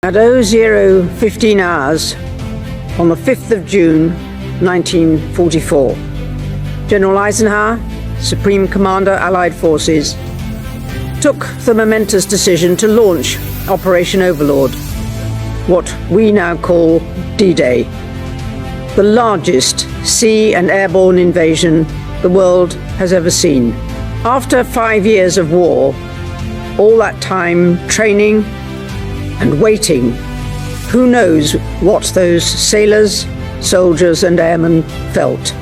At 00:15 hours on the 5th of June 1944, General Eisenhower, Supreme Commander Allied Forces, took the momentous decision to launch Operation Overlord, what we now call D-Day, the largest sea and airborne invasion the world has ever seen. After 5 years of war, all that time training and waiting, who knows what those sailors, soldiers and airmen felt.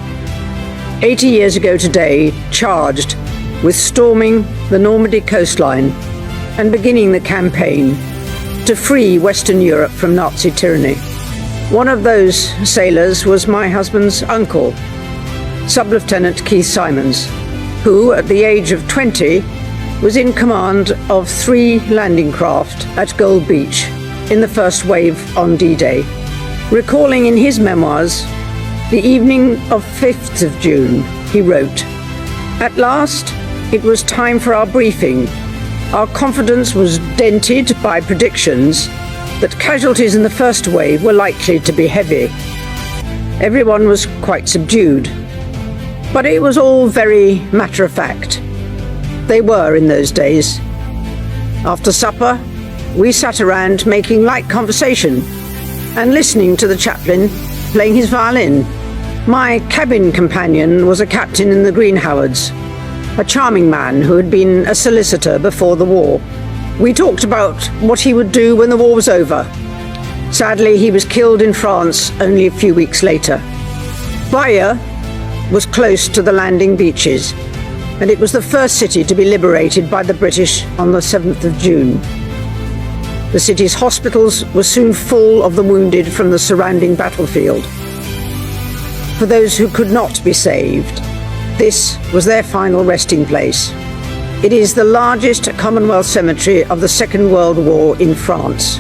80 years ago today, charged with storming the Normandy coastline and beginning the campaign to free Western Europe from Nazi tyranny. One of those sailors was my husband's uncle, Sub-Lieutenant Keith Simons, who at the age of 20 was in command of 3 landing craft at Gold Beach in the first wave on D-Day. Recalling in his memoirs the evening of 5th of June, he wrote, "At last, it was time for our briefing. Our confidence was dented by predictions that casualties in the first wave were likely to be heavy. Everyone was quite subdued, but it was all very matter-of-fact. They were in those days. After supper, we sat around making light conversation and listening to the chaplain playing his violin. My cabin companion was a captain in the Green Howards, a charming man who had been a solicitor before the war. We talked about what he would do when the war was over. Sadly, he was killed in France only a few weeks later. Bayeux was close to the landing beaches, and it was the first city to be liberated by the British on the 7th of June. The city's hospitals were soon full of the wounded from the surrounding battlefield. For those who could not be saved, this was their final resting place. It is the largest Commonwealth cemetery of the Second World War in France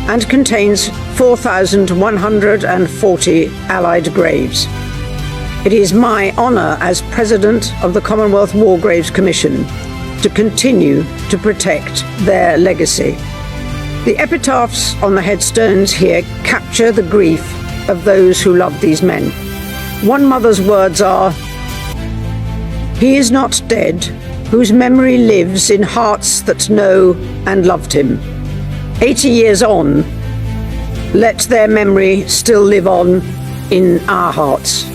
and contains 4,140 Allied graves. It is my honour as President of the Commonwealth War Graves Commission to continue to protect their legacy. The epitaphs on the headstones here capture the grief of those who loved these men. One mother's words are, "He is not dead, whose memory lives in hearts that know and loved him." 80 years on, let their memory still live on in our hearts.